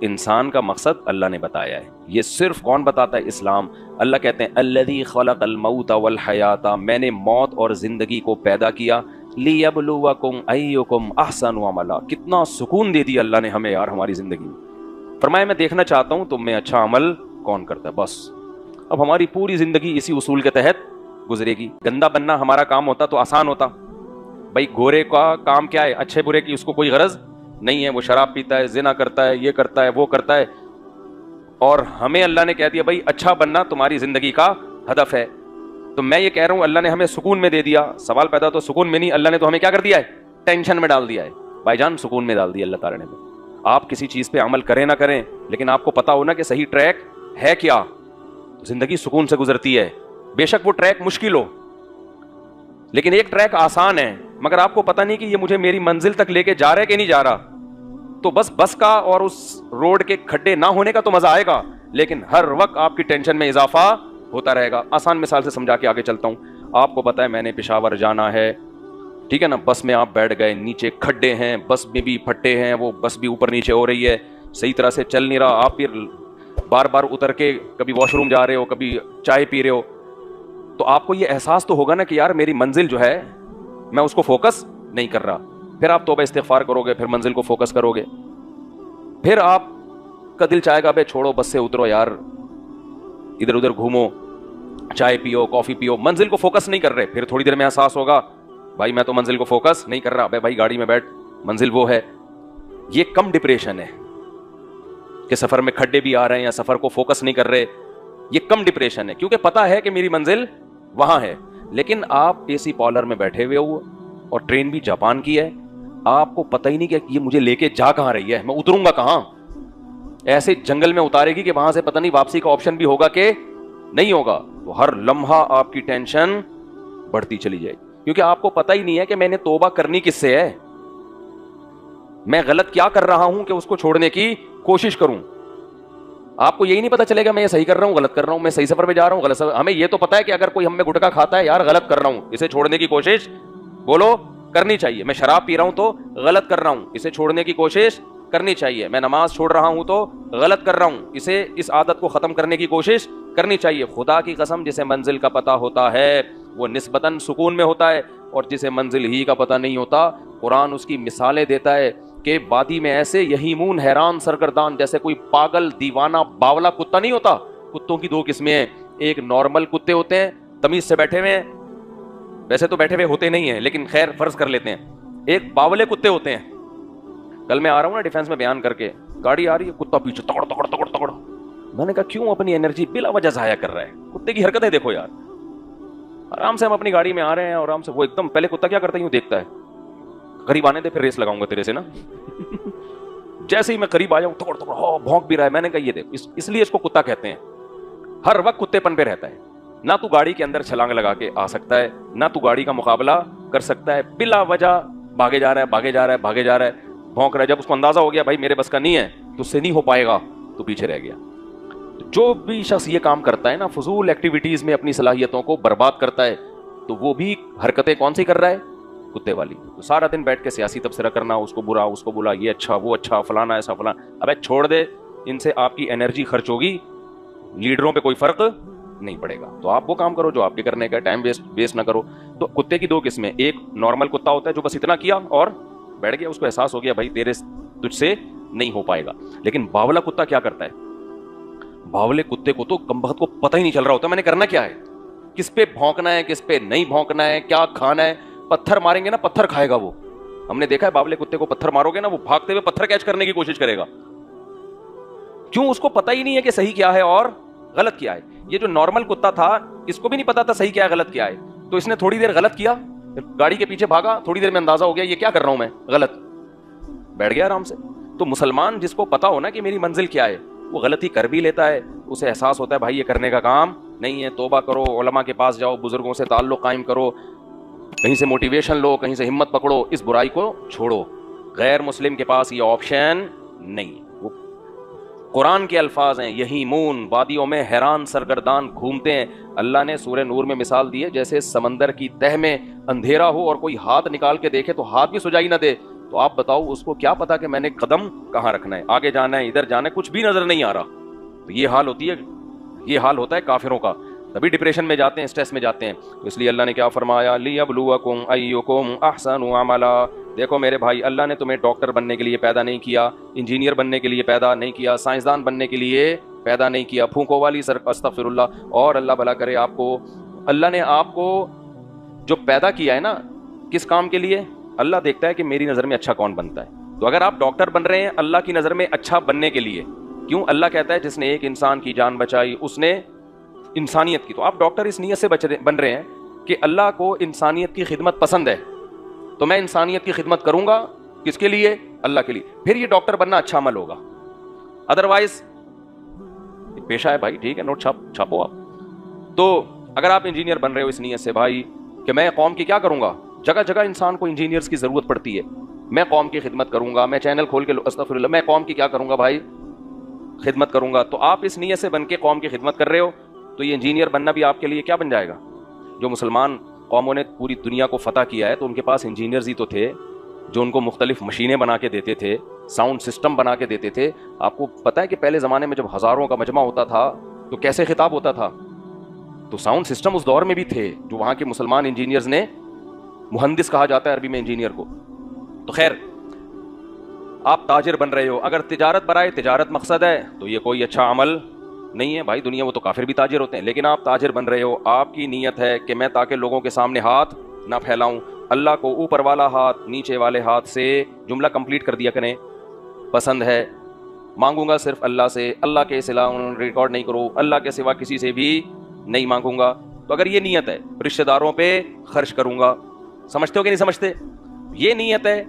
انسان کا مقصد اللہ نے بتایا ہے. یہ صرف کون بتاتا ہے؟ اسلام. اللہ کہتے ہیں الذی خلق الموت والحیات، میں نے موت اور زندگی کو پیدا کیا، لیبلوکم ایکم احسن عملا. کتنا سکون دے دیا اللہ نے ہمیں یار ہماری زندگی میں. فرمایا میں دیکھنا چاہتا ہوں تم میں اچھا عمل کون کرتا ہے. بس اب ہماری پوری زندگی اسی اصول کے تحت گزرے گی. گندا بننا ہمارا کام ہوتا تو آسان ہوتا. بھائی گورے کا کام کیا ہے؟ اچھے برے کی اس کو کوئی غرض نہیں ہے، وہ شراب پیتا ہے، زنا کرتا ہے، یہ کرتا ہے، وہ کرتا ہے. اور ہمیں اللہ نے کہہ دیا بھائی اچھا بننا تمہاری زندگی کا ہدف ہے. تو میں یہ کہہ رہا ہوں اللہ نے ہمیں سکون میں دے دیا. سوال پیدا تو سکون میں نہیں، اللہ نے تو ہمیں کیا کر دیا ہے؟ ٹینشن میں ڈال دیا ہے. بھائی جان سکون میں ڈال دیا اللہ تعالیٰ نے. آپ کسی چیز پہ عمل کریں نہ کریں، لیکن آپ کو پتا ہونا کہ صحیح ٹریک ہے کیا، زندگی سکون سے گزرتی ہے. بے شک وہ ٹریک مشکل ہو، لیکن ایک ٹریک آسان ہے، مگر آپ کو پتا نہیں کہ یہ مجھے میری منزل تک لے کے جا رہا ہے کہ نہیں جا رہا. تو بس کا اور اس روڈ کے کھڈے نہ ہونے کا تو مزہ آئے گا، لیکن ہر وقت آپ کی ٹینشن میں اضافہ ہوتا رہے گا. آسان مثال سے سمجھا کے آگے چلتا ہوں. آپ کو پتا ہے میں نے پشاور جانا ہے، ٹھیک ہے نا. بس میں آپ بیٹھ گئے، نیچے کھڈے ہیں، بس میں بھی پھٹے ہیں، وہ بس بھی اوپر نیچے ہو رہی ہے، صحیح طرح سے چل نہیں رہا. آپ پھر بار بار اتر کے کبھی واش روم جا رہے ہو، کبھی چائے پی رہے ہو. تو آپ کو یہ احساس تو ہوگا نا کہ یار میری منزل جو ہے میں اس کو فوکس نہیں کر رہا. پھر آپ توبہ استغفار کرو گے، پھر منزل کو فوکس کرو گے. پھر آپ کا دل چاہے گا بھائی چھوڑو بس سے اترو یار، ادھر ادھر گھومو، چائے پیو، کافی پیو، منزل کو فوکس نہیں کر رہے. پھر تھوڑی دیر میں احساس ہوگا بھائی میں تو منزل کو فوکس نہیں کر رہا. بھائی گاڑی میں بیٹھ، منزل وہ ہے. یہ کم ڈپریشن ہے کہ سفر میں کھڈے بھی آ رہے ہیں یا سفر کو فوکس نہیں کر رہے. یہ کم ڈپریشن ہے کیونکہ پتا ہے کہ میری منزل وہاں ہے. لیکن آپ اے سی پارلر میں بیٹھے ہوئے ہو اور ٹرین بھی جاپان کی ہے، آپ کو پتہ ہی نہیں کہ یہ مجھے لے کے جا کہاں رہی ہے، میں اتروں گا کہاں. ایسے جنگل میں اتارے گی کہ وہاں سے پتہ نہیں واپسی کا آپشن بھی ہوگا کہ نہیں ہوگا. تو ہر لمحہ آپ کی ٹینشن بڑھتی چلی جائے گی کیونکہ آپ کو پتہ ہی نہیں ہے کہ میں نے توبہ کرنی کس سے ہے، میں غلط کیا کر رہا ہوں کہ اس کو چھوڑنے کی کوشش کروں. آپ کو یہی نہیں پتا چلے گا میں یہ صحیح کر رہا ہوں غلط کر رہا ہوں، میں صحیح سفر پہ جا رہا ہوں غلط سفر. ہمیں یہ تو پتا ہے کہ اگر کوئی ہم میں گٹکا کھاتا ہے یار غلط کر رہا ہوں، اسے چھوڑنے کی کوشش بولو کرنی چاہیے. میں شراب پی رہا ہوں تو غلط کر رہا ہوں، اسے چھوڑنے کی کوشش کرنی چاہیے. میں نماز چھوڑ رہا ہوں تو غلط کر رہا ہوں، اسے اس عادت کو ختم کرنے کی کوشش کرنی چاہیے. خدا کی قسم جسے منزل کا پتہ ہوتا ہے وہ نسبتاً سکون میں ہوتا ہے، اور جسے منزل ہی کا پتہ نہیں ہوتا قرآن اس کی مثالیں دیتا ہے کہ وادی میں ایسے یہیمون حیران سرگردان جیسے کوئی پاگل دیوانہ باولا کتا نہیں ہوتا. کتوں کی دو قسمیں ہیں، ایک نارمل کتے ہوتے ہیں تمیز سے بیٹھے ہوئے ہیں، ویسے تو بیٹھے ہوئے ہوتے نہیں ہیں لیکن خیر فرض کر لیتے ہیں. ایک باولے کتے ہوتے ہیں. کل میں آ رہا ہوں نا ڈیفینس میں بیان کر کے، گاڑی آ رہی ہے کتا پیچھے تکڑ تکڑ تکڑ تکڑ. میں نے کہا کیوں اپنی انرجی بلا وجہ ضائع کر رہا ہے؟ کتے کی حرکتیں دیکھو یار. آرام سے ہم اپنی گاڑی میں آ رہے ہیں اور آرام سے وہ ایک دم پہلے کتا کیا کرتا ہے یوں دیکھتا ہے، قریب آنے دے پھر ریس لگاؤں گا تیرے سے نا. جیسے ہی میں قریب آیا ہوں تکڑ تکڑ بھونک بھی رہا ہے. میں نے کہا یہ دیکھ اس لیے اس کو کتا کہتے ہیں. ہر وقت کتے پن پہ رہتا ہے. نہ تو گاڑی کے اندر چھلانگ لگا کے آ سکتا ہے، نہ تو گاڑی کا مقابلہ کر سکتا ہے. بلا وجہ بھاگے جا رہا ہے بھاگے جا رہا ہے بھاگے جا رہا ہے، بھونک رہا ہے. جب اس کو اندازہ ہو گیا بھائی میرے بس کا نہیں ہے تو اس سے نہیں ہو پائے گا تو پیچھے رہ گیا. جو بھی شخص یہ کام کرتا ہے نا، فضول ایکٹیویٹیز میں اپنی صلاحیتوں کو برباد کرتا ہے، تو وہ بھی حرکتیں کون سی کر رہا ہے؟ کتے والی. تو سارا دن بیٹھ کے سیاسی تبصرہ کرنا، اس کو برا اس کو بولا، یہ اچھا وہ اچھا فلانا ایسا فلانا. ابے چھوڑ دے، ان سے آپ کی انرجی خرچ ہوگی، لیڈروں پہ کوئی فرق نہیں پڑے گا. تو آپ وہ کام کرو جو آپ کے کرنے کا، ٹائم ویسٹ نہ کرو. تو کتے کی دو قسمیں، ایک نارمل کتا ہوتا ہے جو بس اتنا کیا اور بیٹھ گیا، اس کو احساس ہو گیا بھائی تجھ سے نہیں ہو پائے گا. لیکن باولا کتا کیا کرتا ہے؟ باولے کتے کو تو کم بخت کو پتہ ہی نہیں چل رہا ہوتا میں نے کرنا کیا ہے، کس پہ بھونکنا ہے کس پہ نہیں بھونکنا ہے، کیا کھانا ہے. پتھر ماریں گے نا پتھر کھائے گا وہ. ہم نے دیکھا ہے باولے کتے کو پتھر مارو گے نا وہ بھاگتے ہوئے پتھر کیچ کرنے کی کوشش کرے گا. کیوں؟ اس کو پتہ ہی نہیں ہے کہ صحیح کیا ہے اور غلط کیا ہے. یہ جو نارمل کتا تھا اس کو بھی نہیں پتا تھا صحیح کیا ہے غلط کیا ہے، تو اس نے تھوڑی دیر غلط کیا، گاڑی کے پیچھے بھاگا، تھوڑی دیر میں اندازہ ہو گیا یہ کیا کر رہا ہوں میں غلط، بیٹھ گیا آرام سے. تو مسلمان جس کو پتا ہو نا کہ میری منزل کیا ہے وہ غلطی کر بھی لیتا ہے، اسے احساس ہوتا ہے بھائی یہ کرنے کا کام نہیں ہے. توبہ کرو، علماء کے پاس جاؤ، بزرگوں سے تعلق قائم کرو، کہیں سے موٹیویشن لو، کہیں سے ہمت پکڑو، اس برائی کو چھوڑو. غیر مسلم کے پاس یہ آپشن نہیں. وہ قرآن کے الفاظ ہیں، یہیمون وادیوں میں حیران سرگردان گھومتے ہیں. اللہ نے سورہ نور میں مثال دی ہے جیسے سمندر کی تہ میں اندھیرا ہو اور کوئی ہاتھ نکال کے دیکھے تو ہاتھ بھی سجائی نہ دے، تو آپ بتاؤ اس کو کیا پتا کہ میں نے قدم کہاں رکھنا ہے, آگے جانا ہے, ادھر جانا ہے, کچھ بھی نظر نہیں آ رہا. تو یہ حال ہوتا ہے کافروں کا, تبھی ڈپریشن میں جاتے ہیں, اسٹریس میں جاتے ہیں. تو اس لیے اللہ نے کیا فرمایا, لیبلوکم ایکم احسن عملا. دیکھو میرے بھائی, اللہ نے تمہیں ڈاکٹر بننے کے لیے پیدا نہیں کیا, انجینئر بننے کے لیے پیدا نہیں کیا, سائنسدان بننے کے لیے پیدا نہیں کیا, پھونکو والی استغفر اللہ, اور اللہ بھلا کرے آپ کو. اللہ نے آپ کو جو پیدا کیا ہے نا, کس کام کے لیے؟ اللہ دیکھتا ہے کہ میری نظر میں اچھا کون بنتا ہے. تو اگر آپ ڈاکٹر بن رہے ہیں اللہ کی نظر میں اچھا بننے کے لیے, کیوں؟ اللہ کہتا ہے جس نے ایک انسان کی جان بچائی اس نے انسانیت کی. تو آپ ڈاکٹر اس نیت سے بن رہے ہیں کہ اللہ کو انسانیت کی خدمت پسند ہے, تو میں انسانیت کی خدمت کروں گا. کس کے لیے؟ اللہ کے لیے. پھر یہ ڈاکٹر بننا اچھا عمل ہوگا. ادروائز پیشہ ہے بھائی, ٹھیک ہے, نوٹ چھاپو آپ. تو اگر آپ انجینئر بن رہے ہو اس نیت سے بھائی کہ میں قوم کی کیا کروں گا, جگہ جگہ انسان کو انجینئرز کی ضرورت پڑتی ہے, میں قوم کی خدمت کروں گا, میں چینل کھول کے استغفر اللہ, میں قوم کی کیا کروں گا بھائی, خدمت کروں گا. تو آپ اس نیت سے بن کے قوم کی خدمت کر رہے ہو, تو یہ انجینئر بننا بھی آپ کے لیے کیا بن جائے گا. جو مسلمان قوموں نے پوری دنیا کو فتح کیا ہے تو ان کے پاس انجینئرز ہی تو تھے جو ان کو مختلف مشینیں بنا کے دیتے تھے, ساؤنڈ سسٹم بنا کے دیتے تھے. آپ کو پتہ ہے کہ پہلے زمانے میں جب ہزاروں کا مجمع ہوتا تھا تو کیسے خطاب ہوتا تھا؟ تو ساؤنڈ سسٹم اس دور میں بھی تھے جو وہاں کے مسلمان انجینئرز نے, مہندس کہا جاتا ہے عربی میں انجینئر کو. تو خیر, آپ تاجر بن رہے ہو, اگر تجارت برائے تجارت مقصد ہے تو یہ کوئی اچھا عمل نہیں ہے بھائی. دنیا وہ تو کافر بھی تاجر ہوتے ہیں, لیکن آپ تاجر بن رہے ہو, آپ کی نیت ہے کہ میں تاکہ لوگوں کے سامنے ہاتھ نہ پھیلاؤں, اللہ کو اوپر والا ہاتھ نیچے والے ہاتھ سے, جملہ کمپلیٹ کر دیا کریں, پسند ہے. مانگوں گا صرف اللہ سے, اللہ کے سوا ریکارڈ نہیں کرو, اللہ کے سوا کسی سے بھی نہیں مانگوں گا. تو اگر یہ نیت ہے, رشتہ داروں پہ خرچ کروں گا. سمجھتے ہو کہ نہیں سمجھتے؟ یہ نیت ہے.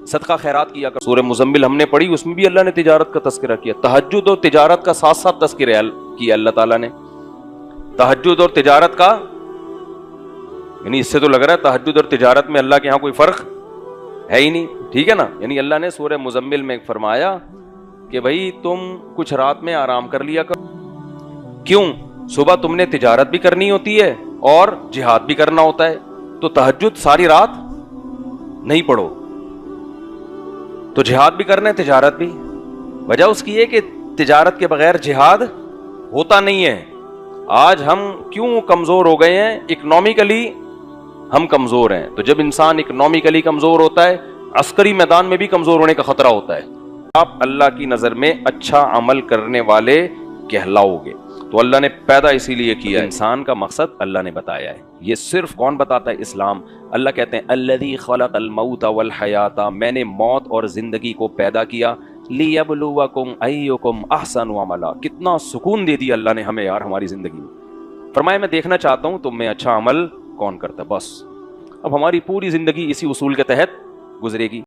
صدقہ خیرات کیا کر. سورہ مزمل ہم نے پڑھی, اس میں بھی اللہ نے تجارت کا تذکرہ کیا. تہجد اور تجارت کا ساتھ ساتھ تذکرہ کیا اللہ تعالیٰ نے. تہجد اور تجارت کا, یعنی اس سے تو لگ رہا ہے تہجد اور تجارت میں اللہ کے ہاں کوئی فرق ہے ہی نہیں, ٹھیک ہے نا. یعنی اللہ نے سورہ مزمل میں فرمایا کہ بھائی تم کچھ رات میں آرام کر لیا کرو. کیوں؟ صبح تم نے تجارت بھی کرنی ہوتی ہے اور جہاد بھی کرنا ہوتا ہے, تو تہجد ساری رات نہیں پڑھو. تو جہاد بھی کرنا ہے, تجارت بھی. وجہ اس کی ہے کہ تجارت کے بغیر جہاد ہوتا نہیں ہے. آج ہم کیوں کمزور ہو گئے ہیں؟ اکنامکلی ہم کمزور ہیں. تو جب انسان اکنامکلی کمزور ہوتا ہے, عسکری میدان میں بھی کمزور ہونے کا خطرہ ہوتا ہے. آپ اللہ کی نظر میں اچھا عمل کرنے والے کہلاؤ گے. تو اللہ نے پیدا اسی لیے کیا ہے. انسان کا مقصد اللہ نے بتایا ہے. یہ صرف کون بتاتا ہے؟ اسلام. اللہ کہتے ہیں الذی خلق الموت والحیات, میں نے موت اور زندگی کو پیدا کیا, لیبلوکم ایکم احسن عملا. کتنا سکون دے دیا اللہ نے ہمیں یار ہماری زندگی میں. فرمایا میں دیکھنا چاہتا ہوں تم میں اچھا عمل کون کرتا ہے. بس اب ہماری پوری زندگی اسی اصول کے تحت گزرے گی.